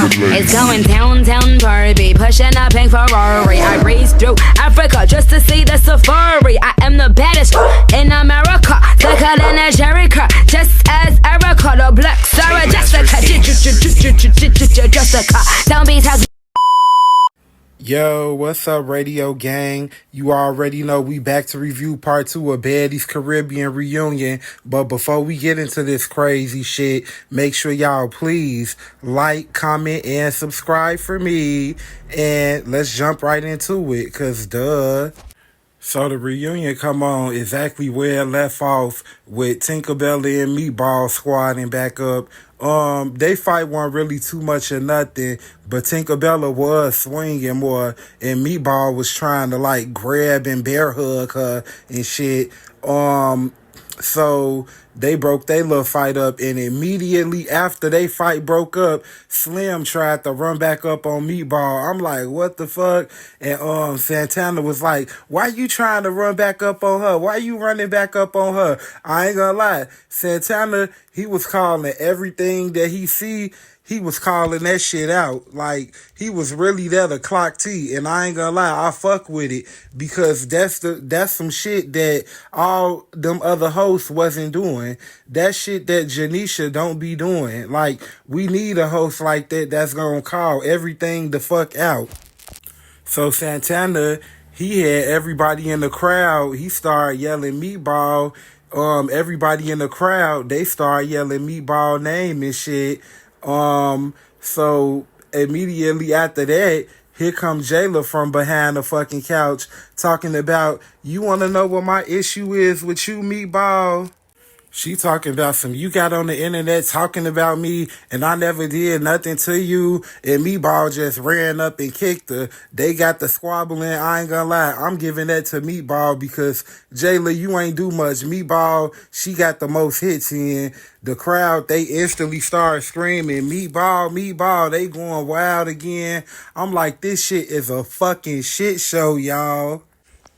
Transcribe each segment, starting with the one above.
It's going downtown Barbie, pushing a pink Ferrari. I raced through Africa just to see the safari. I am the baddest in America, thicker than a Jericho. Just as Erica, the black Sarah Jessica. Jessica, don't be talking. Yo, what's up, radio gang? You already know we back to review part 2 of Baddies Caribbean Reunion. But before we get into this crazy shit, make sure y'all please like, comment, and subscribe for me. And let's jump right into it, cause duh. So the reunion come on exactly where it left off with Tinkerbell and Meatball squadding back up. They fight wasn't really too much of nothing, but Tinkerbell was swinging more, and Meatball was trying to like grab and bear hug her and shit. So they broke their little fight up, and immediately after they fight broke up, Slim tried to run back up on Meatball. I'm like, what the fuck? And Santana was like, why you trying to run back up on her? Why you running back up on her? I ain't gonna lie, Santana, he was calling everything that he see. He was calling that shit out. Like, he was really there to clock T. And I ain't gonna lie, I fuck with it. Because that's some shit that all them other hosts wasn't doing. That shit that Janisha don't be doing. Like, we need a host like that that's gonna call everything the fuck out. So Santana, he had everybody in the crowd. He started yelling Meatball. Everybody in the crowd, they started yelling Meatball name and shit. So immediately after that, here comes Jayla from behind the fucking couch talking about, you want to know what my issue is with you, Meatball? She talking about some, you got on the internet talking about me and I never did nothing to you, and Meatball just ran up and kicked her. They got the squabbling. I ain't gonna lie, I'm giving that to Meatball because Jayla, you ain't do much. Meatball, she got the most hits in. The crowd, they instantly start screaming, Meatball, Meatball. They going wild again. I'm like, this shit is a fucking shit show, y'all.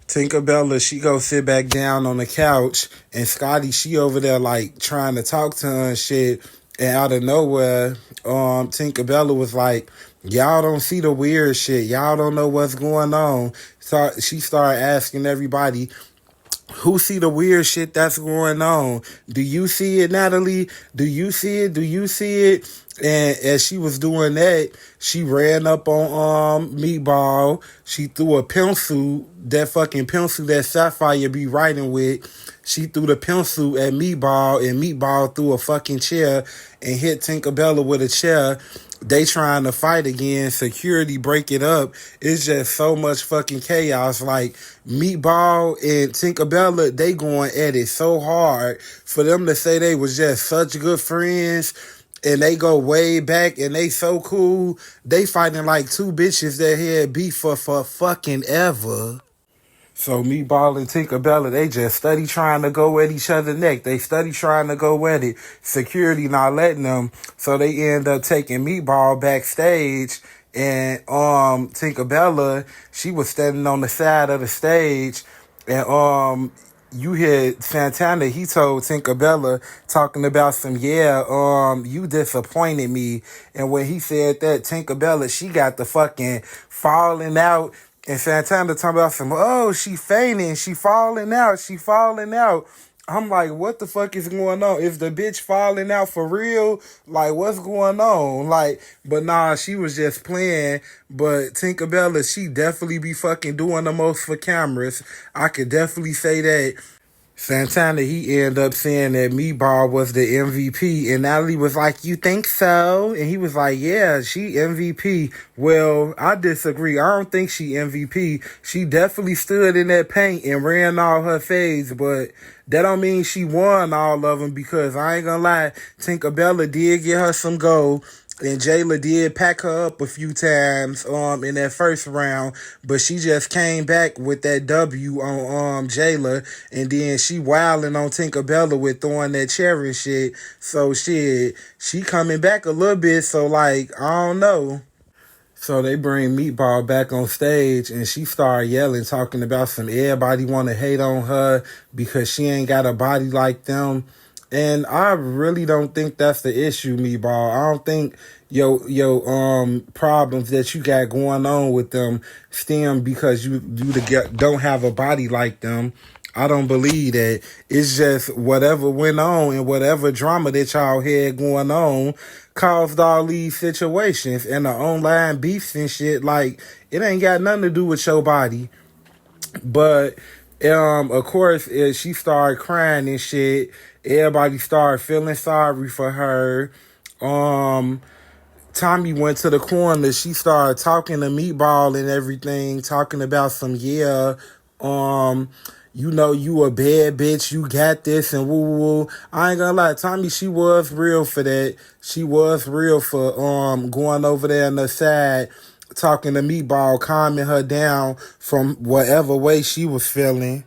Tinkerbella, she go sit back down on the couch, and Scotty, she over there like trying to talk to her and shit. And out of nowhere, Tinkerbella was like, y'all don't see the weird shit. Y'all don't know what's going on. So she started asking everybody, who see the weird shit that's going on? Do you see it, Natalie? Do you see it? Do you see it? And as she was doing that, she ran up on Meatball. She threw a pencil, that fucking pencil that Sapphire be writing with. She threw the pencil at Meatball, and Meatball threw a fucking chair and hit Tinkerbella with a chair. They trying to fight again. Security break it up. It's just so much fucking chaos. Like, Meatball and Tinkerbella, they going at it so hard. For them to say they was just such good friends, and they go way back, and they so cool. They fighting like two bitches that had beef for fucking ever. So Meatball and Tinkerbella, they just steady trying to go at each other's neck. They steady trying to go at it. Security not letting them. So they end up taking Meatball backstage. And Tinkerbella, she was standing on the side of the stage. And you hear Santana, he told Tinkerbella, talking about some, you disappointed me. And when he said that, Tinkerbella, she got the fucking falling out. And Santana talking about some, oh, she fainting, she falling out, she falling out. I'm like, what the fuck is going on? Is the bitch falling out for real? Like, what's going on? Like, but nah, she was just playing. But Tinkerbella, she definitely be fucking doing the most for cameras. I could definitely say that. Santana, he ended up saying that Meatball was the MVP, and Natalie was like, you think so? And he was like, yeah, she MVP. Well, I disagree. I don't think she MVP. She definitely stood in that paint and ran all her fades, but that don't mean she won all of them, because I ain't gonna lie, Tinkerbella did get her some gold. And Jayla did pack her up a few times in that first round, but she just came back with that W on Jayla, and then she wilding on Tinkerbella with throwing that chair and shit. So shit, she coming back a little bit, so like, I don't know. So they bring Meatball back on stage, and she started yelling, talking about some everybody want to hate on her because she ain't got a body like them. And I really don't think that's the issue, Meatball. I don't think your problems that you got going on with them stem because don't have a body like them. I don't believe that. It's just whatever went on and whatever drama that y'all had going on caused all these situations and the online beefs and shit. Like, it ain't got nothing to do with your body. But of course, she started crying and shit. Everybody started feeling sorry for her. Tommy went to the corner. She started talking to Meatball and everything, talking about some um, you a bad bitch, you got this and woo woo woo. I ain't gonna lie, Tommy, she was real for that. She was real for going over there on the side, talking to Meatball, calming her down from whatever way she was feeling.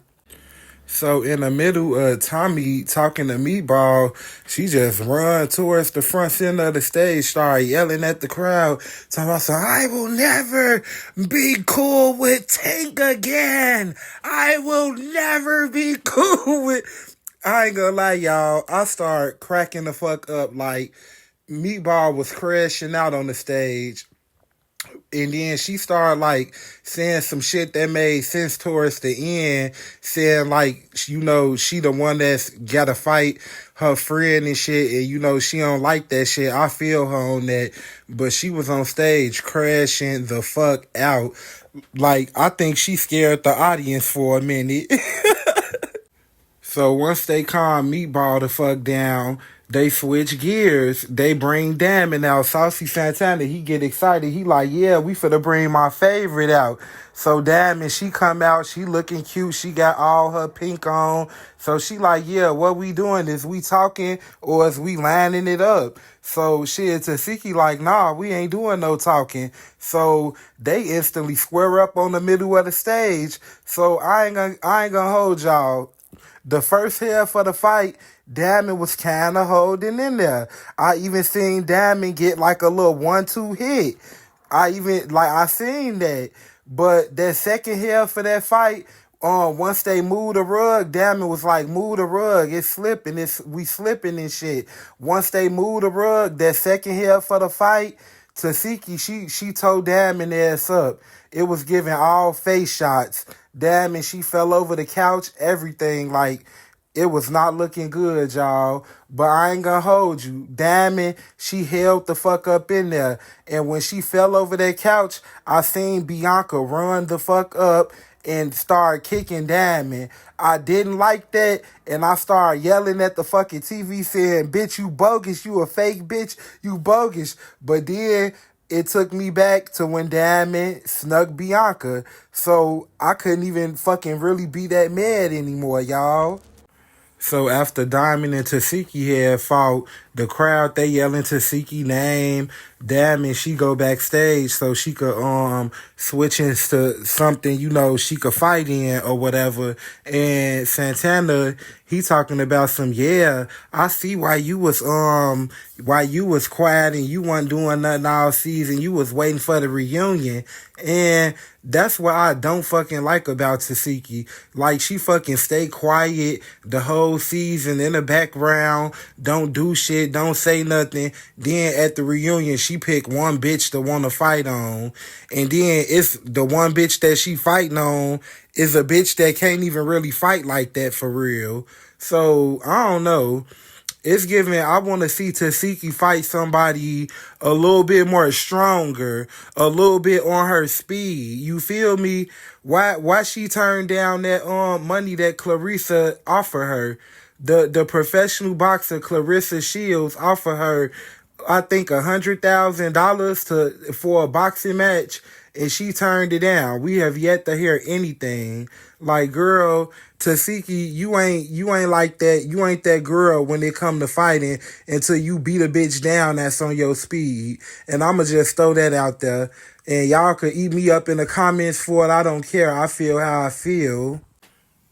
So in the middle of Tommy talking to Meatball, she just run towards the front center of the stage, started yelling at the crowd, talking about, I will never be cool with Tank again. I will never be cool with... I ain't gonna lie, y'all. I started cracking the fuck up like Meatball was crashing out on the stage. And then she started like saying some shit that made sense towards the end, saying like, she the one that's gotta fight her friend and shit, and she don't like that shit. I feel her on that. But she was on stage crashing the fuck out. Like, I think she scared the audience for a minute. So once they calm Meatball the fuck down, they switch gears. They bring Diamond out. Saucy Santana, he get excited. He like, yeah, we finna bring my favorite out. So Diamond, she come out. She looking cute. She got all her pink on. So she like, yeah, what we doing? Is we talking or is we lining it up? So shit, Tsiki like, nah, we ain't doing no talking. So they instantly square up on the middle of the stage. So I ain't gonna hold y'all. The first half of the fight, Diamond was kind of holding in there. I even seen Diamond get like a little 1-2 hit. I seen that. But that second half of that fight, once they moved the rug, Diamond was like, move the rug, it's slipping, we slipping and shit. Once they moved the rug, that second half of the fight, Tsiki, she tore Diamond ass up. It was giving all face shots. Diamond, she fell over the couch, everything. Like, it was not looking good, y'all. But I ain't gonna hold you. Diamond, she held the fuck up in there. And when she fell over that couch, I seen Bianca run the fuck up and start kicking Diamond. I didn't like that, and I started yelling at the fucking TV saying, bitch, you bogus, you a fake bitch, you bogus. But then it took me back to when Diamond snuck Bianca. So I couldn't even fucking really be that mad anymore, y'all. So after Diamond and Tsiki had fought, the crowd, they yelling Tsiki name. Diamond, she go backstage so she could switch into something, she could fight in or whatever. And Santana, he talking about some, yeah, I see why you was quiet and you wasn't doing nothing all season. You was waiting for the reunion. And that's what I don't fucking like about Tsiki. Like, she fucking stay quiet the whole season in the background, don't do shit, don't say nothing. Then at the reunion, she pick one bitch to want to fight on. And then it's the one bitch that she fighting on is a bitch that can't even really fight like that for real. So, I don't know. It's giving, I want to see Tsiki fight somebody a little bit more stronger, a little bit on her speed. You feel me? Why she turned down that money that Clarissa offered her? The professional boxer Clarissa Shields offered her, I think, $100,000 for a boxing match, and she turned it down. We have yet to hear anything. Like, girl, Tsiki, you ain't like that. You ain't that girl when it come to fighting until you beat a bitch down that's on your speed. And I'ma just throw that out there. And y'all could eat me up in the comments for it. I don't care. I feel how I feel.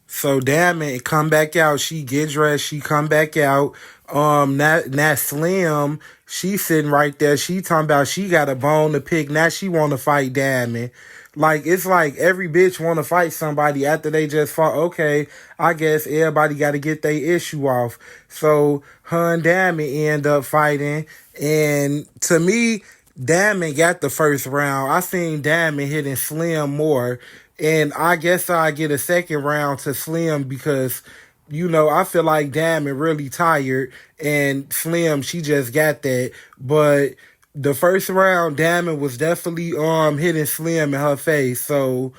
So Diamond come back out. She get dressed. She come back out. That Slim, she sitting right there. She talking about she got a bone to pick. Now she want to fight Diamond. Like, it's like every bitch want to fight somebody after they just fought. Okay, I guess everybody got to get their issue off. So her and Diamond end up fighting. And to me, Diamond got the first round. I seen Diamond hitting Slim more. And I guess I get a second round to Slim because I feel like Diamond really tired and Slim, she just got that. But the first round, Diamond was definitely hitting Slim in her face. So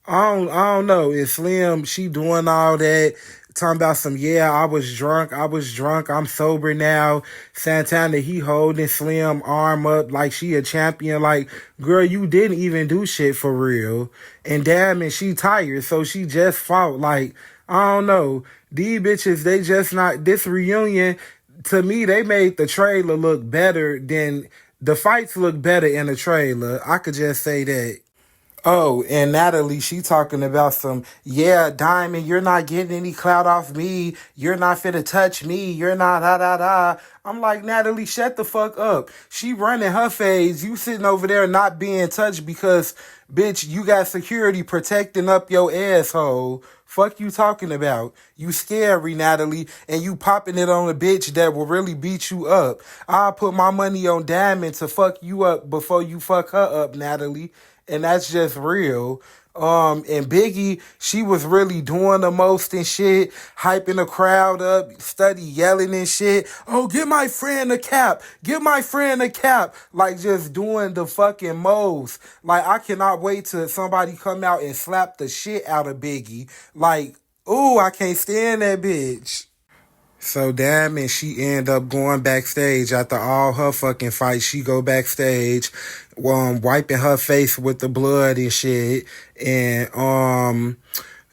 I don't know. Is Slim, she doing all that, talking about some, yeah, I was drunk, I'm sober now. Santana, he holding Slim arm up like she a champion. Like, girl, you didn't even do shit for real. And Diamond, she tired, so she just fought. Like, I don't know. These bitches, they just not, this reunion, to me, they made the trailer look better than, the fights look better in the trailer. I could just say that. Oh, and Natalie, she talking about some, yeah, Diamond, you're not getting any clout off me. You're not finna touch me. You're not, da, da, da. I'm like, Natalie, shut the fuck up. She running her phase. You sitting over there not being touched because, bitch, you got security protecting up your asshole. Fuck you talking about. You scary, Natalie, and you popping it on a bitch that will really beat you up. I'll put my money on Diamond to fuck you up before you fuck her up, Natalie. And that's just real. And Biggie, she was really doing the most and shit, hyping the crowd up, study yelling and shit. Oh, give my friend a cap. Give my friend a cap. Like, just doing the fucking most. Like, I cannot wait till somebody come out and slap the shit out of Biggie. Like, ooh, I can't stand that bitch. So damn, and she end up going backstage after all her fucking fights. She go backstage, wiping her face with the blood and shit, and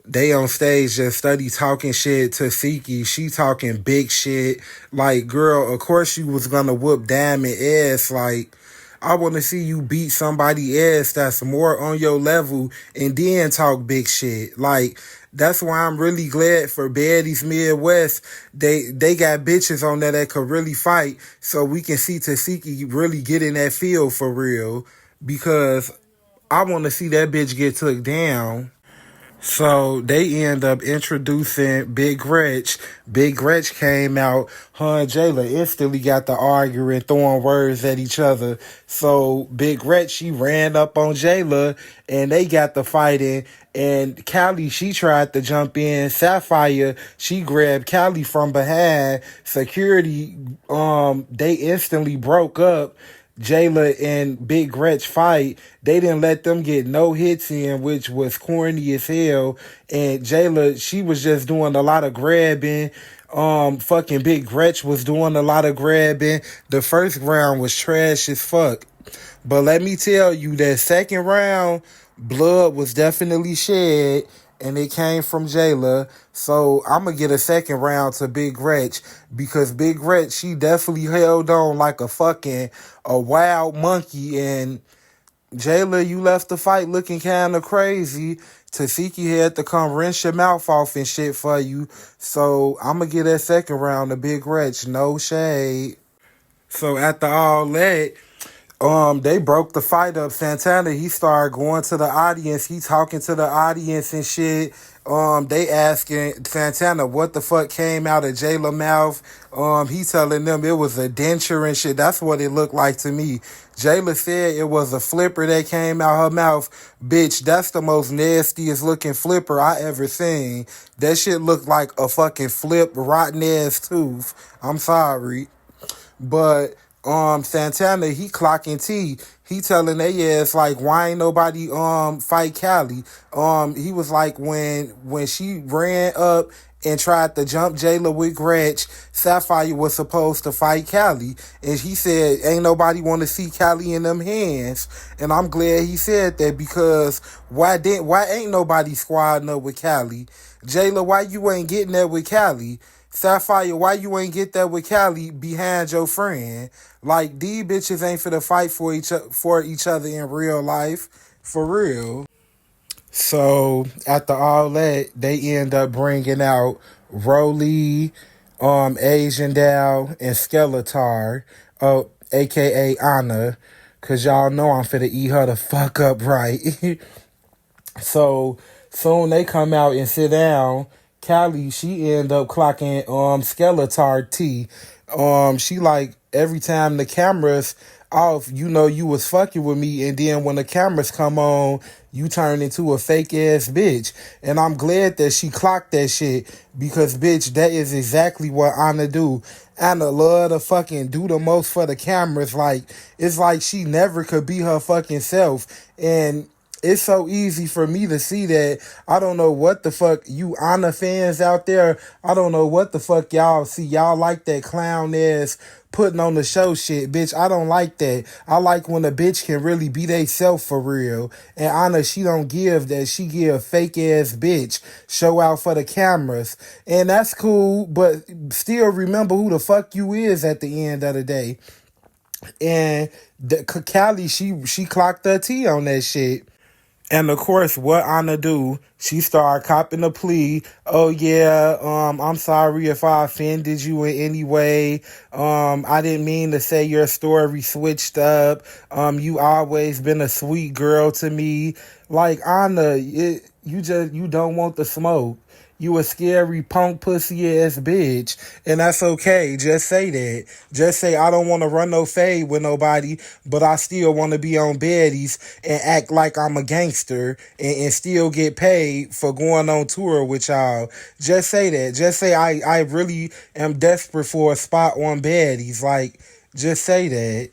they on stage just study talking shit to Tsiki. She talking big shit. Like, girl, of course you was gonna whoop Diamond ass. Like, I want to see you beat somebody else that's more on your level and then talk big shit. Like, that's why I'm really glad for Baddies Midwest. They got bitches on there that could really fight, so we can see Tsiki really get in that field for real. Because I want to see that bitch get took down. So they end up introducing Big Gretch. Big Gretch came out. Her and Jayla instantly got to arguing, throwing words at each other. So Big Gretch, she ran up on Jayla and they got to fighting. And Callie, she tried to jump in. Sapphire, she grabbed Callie from behind. Security, they instantly broke up. Jayla and Big Gretch fight. They didn't let them get no hits in, which was corny as hell. And Jayla, she was just doing a lot of grabbing. Fucking Big Gretch was doing a lot of grabbing. The first round was trash as fuck. But let me tell you, that second round, blood was definitely shed. And it came from Jayla. So I'm going to get a second round to Big Gretch. Because Big Gretch, she definitely held on like a wild monkey. And Jayla, you left the fight looking kind of crazy. Tsiki had to come rinse your mouth off and shit for you. So I'm going to get that second round to Big Gretch. No shade. So after all that, they broke the fight up. Santana, he started going to the audience. He talking to the audience and shit. They asking Santana what the fuck came out of Jayla's mouth. He telling them it was a denture and shit. That's what it looked like to me. Jayla said it was a flipper that came out her mouth. Bitch, that's the most nastiest looking flipper I ever seen. That shit looked like a fucking flip, rotten ass tooth. I'm sorry. But Santana, he clocking T. He telling they ass like, why ain't nobody fight Callie? He was like, when she ran up and tried to jump Jayla with Gretch, Sapphire was supposed to fight Callie. And he said, ain't nobody want to see Callie in them hands. And I'm glad he said that, because why ain't nobody squadding up with Callie? Jayla, why you ain't getting that with Callie? Sapphire, why you ain't get that with Callie behind your friend? Like, these bitches ain't finna fight for each other in real life. For real. So, after all that, they end up bringing out Roelly, Asian Dow and Skeletar, aka Anna, cause y'all know I'm finna eat her the fuck up right. So soon they come out and sit down. Callie, she end up clocking Skeletar T. She like every time the cameras off, you know you was fucking with me, and then when the cameras come on, you turn into a fake ass bitch. And I'm glad that she clocked that shit because bitch, that is exactly what Anna do. Anna love to fucking do the most for the cameras. Like it's like she never could be her fucking self. And it's so easy for me to see that. I don't know what the fuck you Anna fans out there. I don't know what the fuck y'all see. Y'all like that clown ass putting on the show shit, bitch. I don't like that. I like when a bitch can really be they self for real. And Anna, she don't give that. She give fake ass bitch show out for the cameras. And that's cool, but still remember who the fuck you is at the end of the day. And Callie, she clocked her T on that shit. And of course, what Anna do? She started copping a plea. Oh yeah, I'm sorry if I offended you in any way. I didn't mean to say your story switched up. You always been a sweet girl to me. Like Anna, you don't want the smoke. You a scary punk pussy ass bitch. And that's okay. Just say that. Just say I don't want to run no fade with nobody, but I still want to be on Baddies and act like I'm a gangster and still get paid for going on tour with y'all. Just say that. Just say I really am desperate for a spot on Baddies. Like, just say that.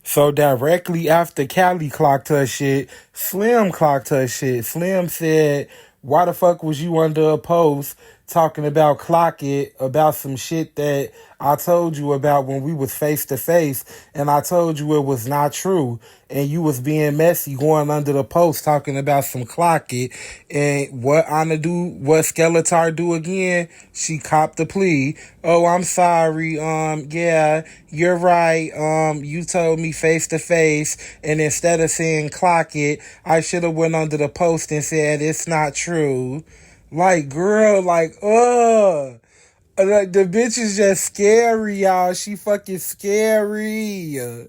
So directly after Callie clocked her shit, Slim clocked her shit. Slim said, why the fuck was you under a post talking about clock it, about some shit that I told you about when we was face to face, and I told you it was not true, and you was being messy going under the post talking about some clock it, and what Anna do, what Skeletar do again? She copped the plea. Oh, I'm sorry. Yeah, you're right. You told me face to face, and instead of saying clock it, I should have went under the post and said it's not true. Like, girl, like, like, the bitch is just scary, y'all. She fucking scary.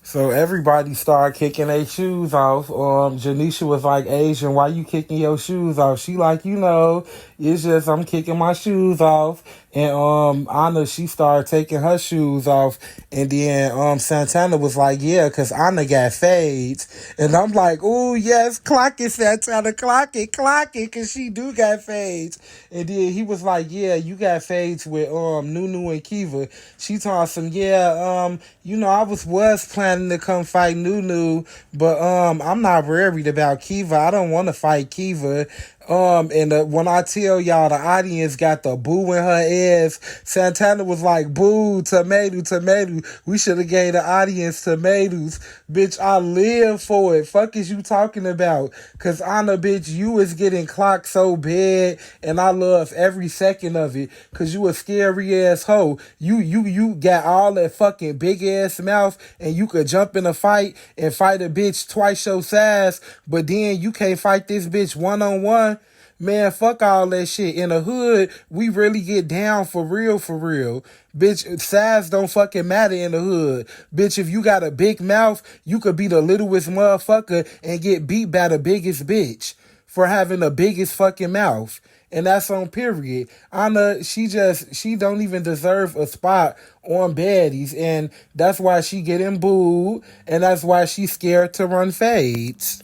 So everybody started kicking their shoes off. Janisha was like, Asian, why you kicking your shoes off? She like, it's just I'm kicking my shoes off. And Anna, she started taking her shoes off. And then Santana was like, yeah, because Anna got fades. And I'm like, oh, yes, clock it, Santana, clock it, because she do got fades. And then he was like, yeah, you got fades with Noo-noo and Kiva. She told him, yeah, I was planning to come fight Noo-noo, but I'm not worried about Kiva. I don't want to fight Kiva. And when I tell y'all the audience got the boo in her ass, Santana was like, boo, tomato. We should have gave the audience tomatoes. Bitch, I live for it. Fuck is you talking about? Cause Anna, bitch, you is getting clocked so bad, and I love every second of it. Cause you a scary ass hoe. You got all that fucking big ass mouth, and you could jump in a fight and fight a bitch twice your size, but then you can't fight this bitch one-on-one. Man, fuck all that shit. In the hood, we really get down for real, for real. Bitch, size don't fucking matter in the hood. Bitch, if you got a big mouth, you could be the littlest motherfucker and get beat by the biggest bitch for having the biggest fucking mouth. And that's on period. Anna, she don't even deserve a spot on Baddies. And that's why she getting booed. And that's why she's scared to run fades.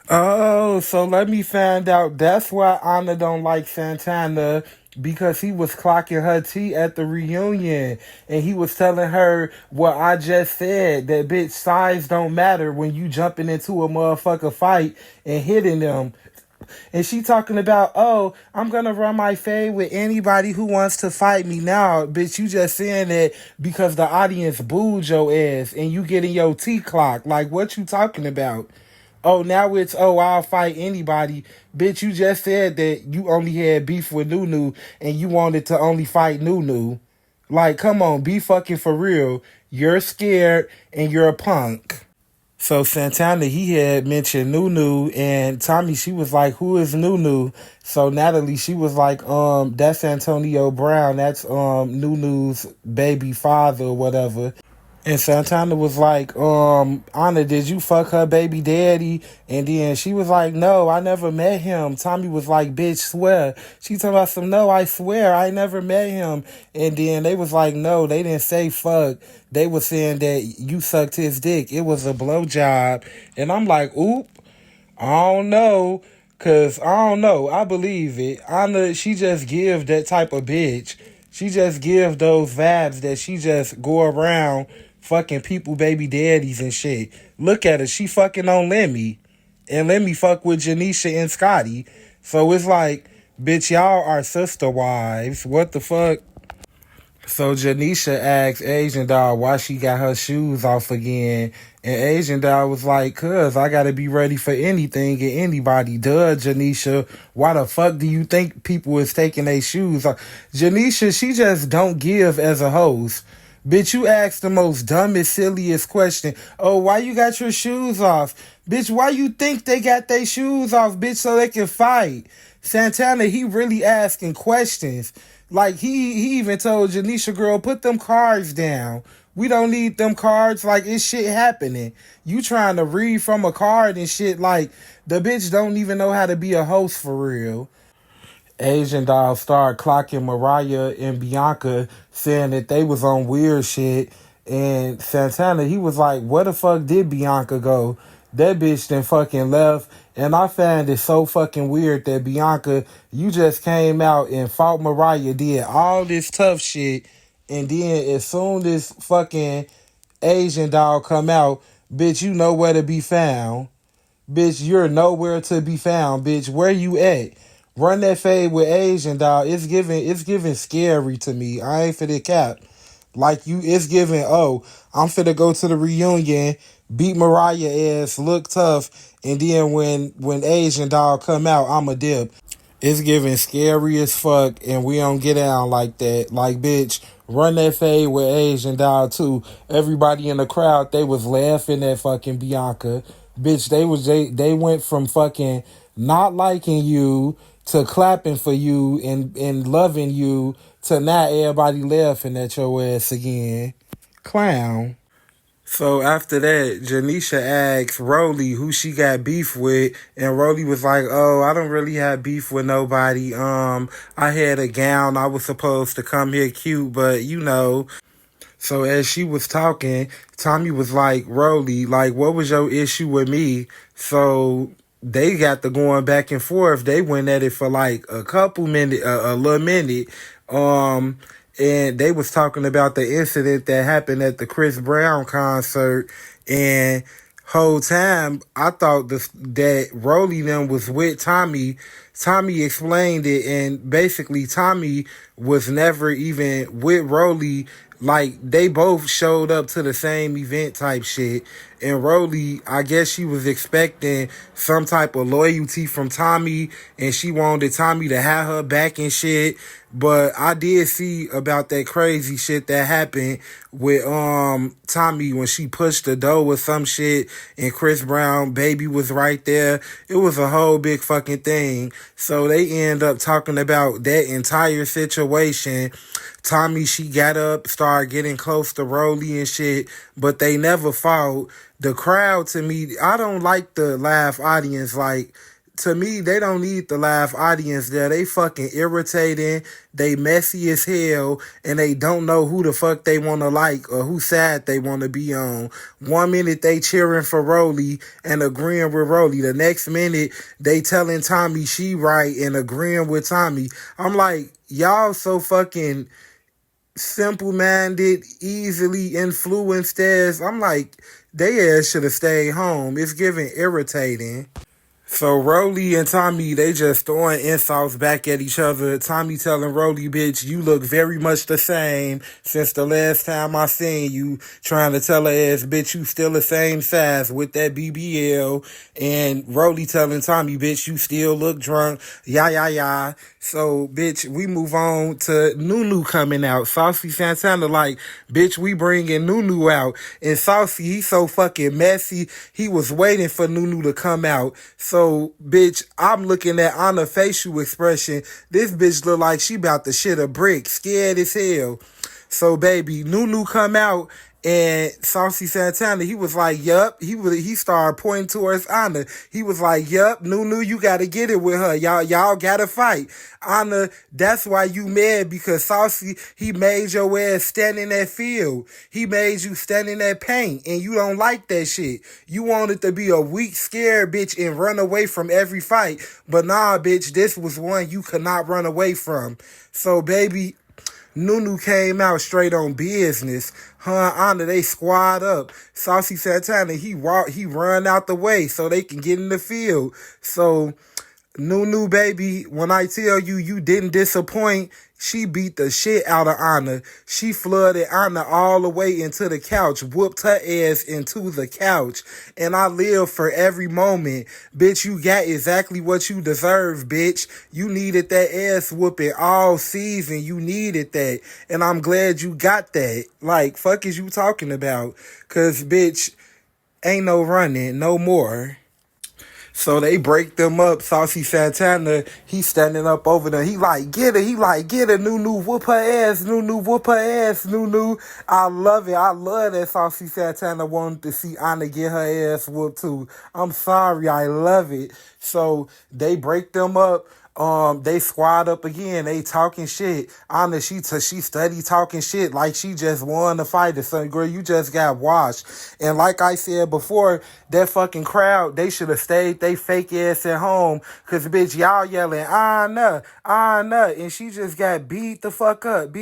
Oh, so let me find out. That's why Anna don't like Santana, because he was clocking her tea at the reunion, and he was telling her what I just said, that bitch, size don't matter when you jumping into a motherfucker fight and hitting them. And she talking about, oh, I'm gonna run my fade with anybody who wants to fight me now. Bitch, you just saying that because the audience booed your ass and you getting your tea clocked. Like, what you talking about? Oh, now it's, oh, I'll fight anybody. Bitch, you just said that you only had beef with Noo-noo and you wanted to only fight Noo-noo. Like, come on, be fucking for real. You're scared and you're a punk. So Santana, he had mentioned Noo-noo, and Tommy, she was like, who is Noo-noo? So Natalie, she was like, that's Antonio Brown. That's Noo-noo's baby father or whatever. And Santana was like, Anna, did you fuck her baby daddy? And then she was like, no, I never met him. Tommy was like, bitch, swear. She told us some, no, I swear, I never met him. And then they was like, no, they didn't say fuck. They were saying that you sucked his dick. It was a blowjob. And I'm like, oop, I don't know. Cause I don't know. I believe it. Anna, she just give that type of bitch. She just give those vibes that she just go around fucking people baby daddies and shit. Look at her. She fucking on Lemmy. And Lemmy fuck with Janisha and Scotty. So it's like, bitch, y'all are sister wives. What the fuck? So Janisha asked Asian Doll why she got her shoes off again. And Asian Doll was like, cuz I gotta be ready for anything and anybody. Duh, Janisha. Why the fuck do you think people is taking their shoes off? Janisha, she just don't give as a host. Bitch, you asked the most dumbest, silliest question. Oh, why you got your shoes off? Bitch, why you think they got their shoes off, bitch, so they can fight? Santana, he really asking questions. Like, he even told Janisha, girl, put them cards down. We don't need them cards. Like, it's shit happening. You trying to read from a card and shit. Like, the bitch don't even know how to be a host for real. Asian Doll started clocking Mariah and Bianca, saying that they was on weird shit. And Santana, he was like, where the fuck did Bianca go? That bitch then fucking left. And I found it so fucking weird that Bianca, you just came out and fought Mariah, did all this tough shit. And then as soon as fucking Asian Doll come out, bitch, you know where to be found. Bitch, you're nowhere to be found, bitch. Where you at? Run that fade with Asian Doll. It's giving scary to me. I ain't finna cap. Like you, it's giving, oh, I'm finna go to the reunion, beat Mariah ass, look tough, and then when Asian Doll come out, I'm a dip. It's giving scary as fuck, and we don't get down like that. Like, bitch, run that fade with Asian Doll too. Everybody in the crowd, they was laughing at fucking Bianca. Bitch, they went from fucking not liking you to clapping for you and loving you to now everybody laughing at your ass again. Clown. So after that, Janisha asked Roelly who she got beef with, and Roelly was like, oh, I don't really have beef with nobody. I had a gown. I was supposed to come here cute, but you know. So as she was talking, Tommy was like, Roelly, like, what was your issue with me? So they got the going back and forth. They went at it for like a couple minutes, a little minute. And they was talking about the incident that happened at the Chris Brown concert. And whole time, I thought that Roelly them was with Tommy. Tommy explained it, and basically Tommy was never even with Roelly. Like, they both showed up to the same event type shit. And Roelly, I guess she was expecting some type of loyalty from Tommy, and she wanted Tommy to have her back and shit. But I did see about that crazy shit that happened with Tommy when she pushed the door with some shit and Chris Brown baby was right there. It was a whole big fucking thing. So they end up talking about that entire situation. Tommy, she got up, started getting close to Roelly and shit, but they never fought. The crowd, to me, I don't like the live audience. Like, to me, they don't need the live audience there. They fucking irritating. They messy as hell. And they don't know who the fuck they want to like or whose side they want to be on. 1 minute they cheering for Roelly and agreeing with Roelly. The next minute they telling Tommy she right and agreeing with Tommy. I'm like, y'all so fucking simple-minded, easily influenced as. I'm like, they ass should have stayed home. It's giving irritating. So Roelly and Tommy, they just throwing insults back at each other. Tommy telling Roelly, bitch, you look very much the same since the last time I seen you. Trying to tell her ass, bitch, you still the same size with that BBL. And Roelly telling Tommy, bitch, you still look drunk. Yeah. So, bitch, we move on to Noo-noo coming out. Saucy Santana like, bitch, we bringing Noo-noo out. And Saucy, he's so fucking messy. He was waiting for Noo-noo to come out. So, bitch, I'm looking at Anna's facial expression. This bitch look like she about to shit a brick. Scared as hell. So, baby, Noo-noo come out. And Saucy Santana, he was like, yup. He started pointing towards Anna. He was like, yup, Noo-noo, you gotta get it with her. Y'all gotta fight. Anna, that's why you mad, because Saucy, he made your ass stand in that field. He made you stand in that paint, and you don't like that shit. You wanted to be a weak, scared bitch and run away from every fight. But nah, bitch, this was one you could not run away from. So, baby, Noo-noo came out straight on business. Her and Anna, they squad up. Saucy Santana, he run out the way so they can get in the field. So, Noo-noo, baby, when I tell you, you didn't disappoint, she beat the shit out of Anna. She flooded Anna all the way into the couch, whooped her ass into the couch. And I live for every moment. Bitch, you got exactly what you deserve, bitch. You needed that ass whooping all season. You needed that. And I'm glad you got that. Like, fuck is you talking about? Cause, bitch, ain't no running, no more. So they break them up. Saucy Santana, he standing up over there. He like, get her. He like, get her, Noo-noo, whoop her ass, Noo-noo, whoop her ass, Noo-noo. I love it. I love that Saucy Santana wanted to see Anna get her ass whooped too. I'm sorry. I love it. So they break them up. They squad up again. They talking shit. Anna, she study talking shit like she just won the fight or something. Girl, you just got washed. And like I said before, that fucking crowd, they should have stayed they fake ass at home. Cause bitch, y'all yelling, Anna, Anna. And she just got beat the fuck up.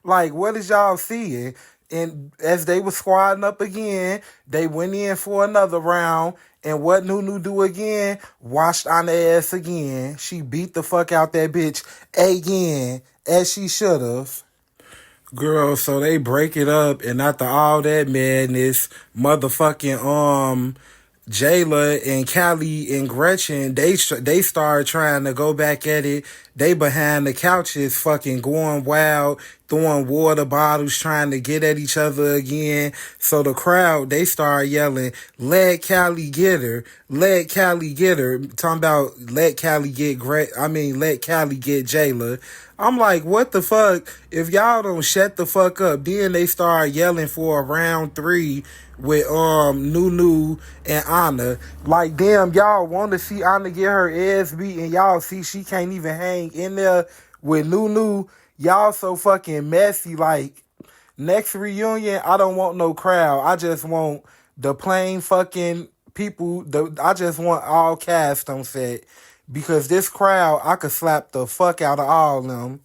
Like, what is y'all seeing? And as they was squadding up again, they went in for another round. And what Noo-noo do again? Washed on the ass again. She beat the fuck out that bitch again, as she should have. Girl, so they break it up, and after all that madness, motherfucking Jayla and Callie and Gretchen, they started trying to go back at it. They behind the couches fucking going wild, throwing water bottles, trying to get at each other again. So the crowd, they start yelling, let Callie get her. Let Callie get her. Talking about let Callie get let Callie get Jayla. I'm like, what the fuck? If y'all don't shut the fuck up, then they start yelling for a round 3 with Noo-noo and Anna. Like, damn, y'all want to see Anna get her ass beat, and y'all see she can't even hang in there with Noo-noo. Y'all so fucking messy. Like, next reunion, I don't want no crowd. I just want the plain fucking people. I just want all cast on set. Because this crowd, I could slap the fuck out of all of them.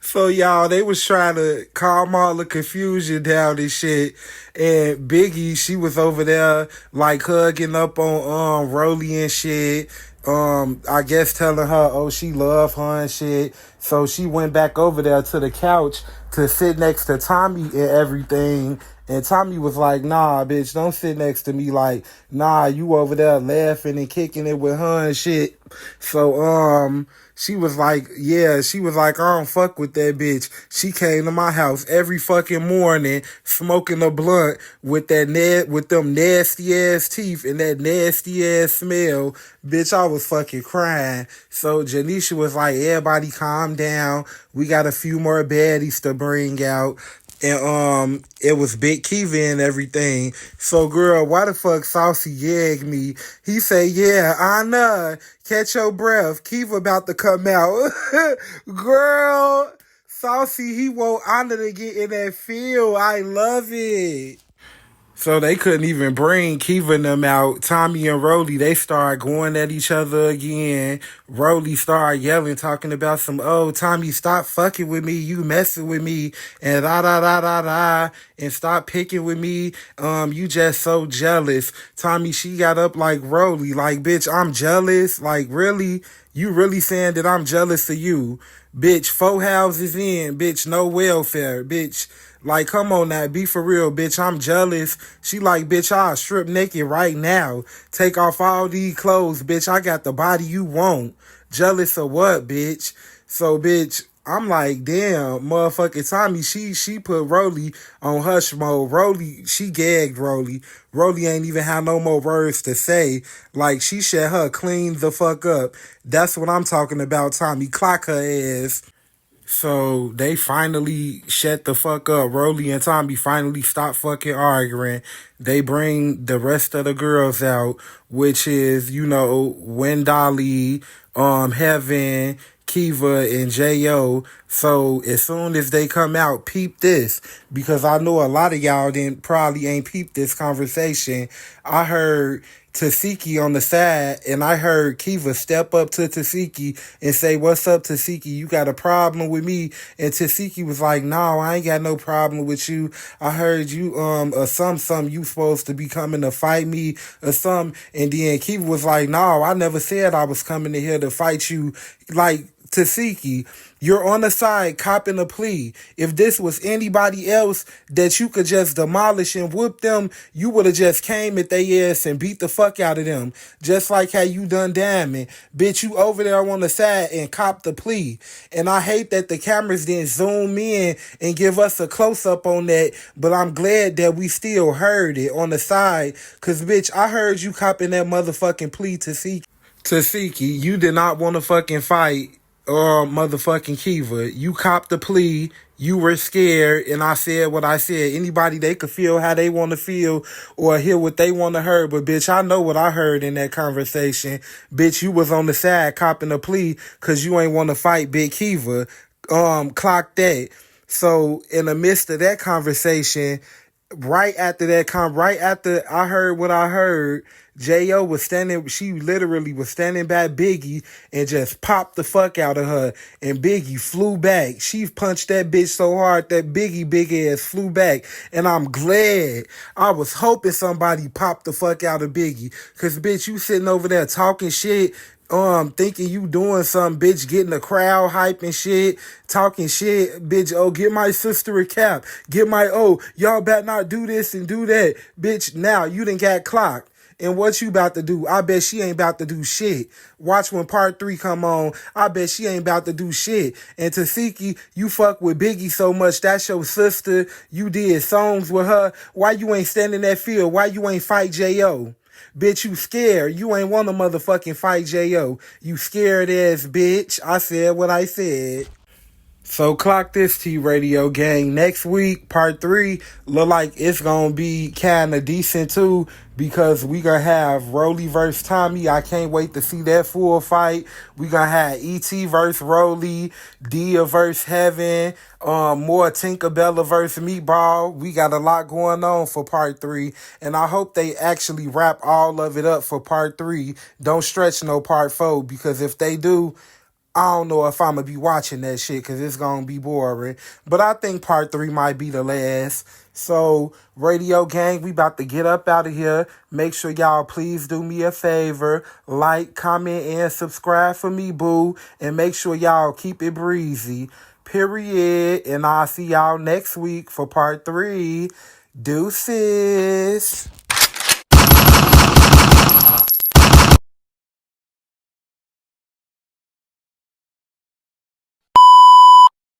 So, y'all, they was trying to calm all the confusion down and shit. And Biggie, she was over there, like, hugging up on Roelly and shit. I guess telling her, oh, she love her and shit. So she went back over there to the couch to sit next to Tommy and everything. And Tommy was like, nah, bitch, don't sit next to me. Like, nah, you over there laughing and kicking it with her and shit. So, she was like, I don't fuck with that bitch. She came to my house every fucking morning smoking a blunt with with them nasty ass teeth and that nasty ass smell. Bitch, I was fucking crying. So Janisha was like, everybody calm down. We got a few more baddies to bring out. And it was Big Kiva and everything. So girl, why the fuck Saucy yagged me? He say, yeah, Anna, catch your breath. Kiva about to come out. Girl, Saucy, he want Anna to get in that field. I love it. So they couldn't even bring Kiva and them out. Tommy and Roelly, they started going at each other again. Roelly started yelling, talking about some, oh, Tommy, stop fucking with me. You messing with me. And da da da da da. And stop picking with me. You just so jealous. Tommy, she got up like Roelly. Like, bitch, I'm jealous. Like, really? You really saying that I'm jealous of you? Bitch, 4 houses in. Bitch, no welfare. Bitch. Like, come on now, be for real, bitch. I'm jealous. She like, bitch, I'll strip naked right now. Take off all these clothes, bitch. I got the body you want. Jealous of what, bitch? So, bitch, I'm like, damn, motherfucking Tommy, she put Roelly on hush mode. Roelly, she gagged Roelly. Roelly ain't even have no more words to say. Like, she shut her clean the fuck up. That's what I'm talking about, Tommy. Clock her ass. So they finally shut the fuck up. Roelly and Tommy finally stopped fucking arguing. They bring the rest of the girls out, which is, Wendali, Heaven, Kiva, and J.O. So as soon as they come out, peep this. Because I know a lot of y'all probably ain't peeped this conversation. I heard Tsiki on the side, and I heard Kiva step up to Tsiki and say, what's up, Tsiki? You got a problem with me? And Tsiki was like, no, I ain't got no problem with you. I heard you, some you supposed to be coming to fight me or something. And then Kiva was like, no, I never said I was coming to here to fight you. Like, Tsiki, you're on the side copping a plea. If this was anybody else that you could just demolish and whoop them, you would have just came at their ass and beat the fuck out of them. Just like how you done Diamond. Bitch, you over there on the side and copped the plea. And I hate that the cameras didn't zoom in and give us a close-up on that, but I'm glad that we still heard it on the side. Cause bitch, I heard you copping that motherfucking plea to Tsiki. You did not want to fucking fight motherfucking Kiva. You copped the plea. You were scared, and I said what I said. Anybody, they could feel how they want to feel or hear what they want to hear, but bitch, I know what I heard in that conversation. Bitch, you was on the side copping the plea because you ain't want to fight Big Kiva. Clock that. So in the midst of that conversation, right after I heard what I heard, J.O. was she literally was standing by Biggie and just popped the fuck out of her. And Biggie flew back. She punched that bitch so hard that Biggie big ass flew back. And I'm glad. I was hoping somebody popped the fuck out of Biggie. Cause bitch, you sitting over there talking shit, thinking you doing something, bitch, getting the crowd hype and shit, talking shit, bitch, oh, get my sister a cap, y'all better not do this and do that, bitch, now you done got clocked. And what you about to do? I bet she ain't about to do shit. Watch when part 3 come on. I bet she ain't about to do shit. And Tsiki, you fuck with Biggie so much. That's your sister. You did songs with her. Why you ain't standing in that field? Why you ain't fight J.O.? Bitch, you scared. You ain't want to motherfucking fight J.O. You scared ass bitch. I said what I said. So clock this, T-Radio gang. Next week, part 3, look like it's going to be kind of decent too, because we going to have Roelly versus Tommy. I can't wait to see that full fight. We going to have E.T. versus Roelly, Dia versus Heaven, more Tinkerbella versus Meatball. We got a lot going on for part 3, and I hope they actually wrap all of it up for part 3. Don't stretch no part 4, because if they do, I don't know if I'm going to be watching that shit because it's going to be boring. But I think part 3 might be the last. So, Radio Gang, we about to get up out of here. Make sure y'all please do me a favor. Like, comment, and subscribe for me, boo. And make sure y'all keep it breezy. Period. And I'll see y'all next week for part 3. Deuces.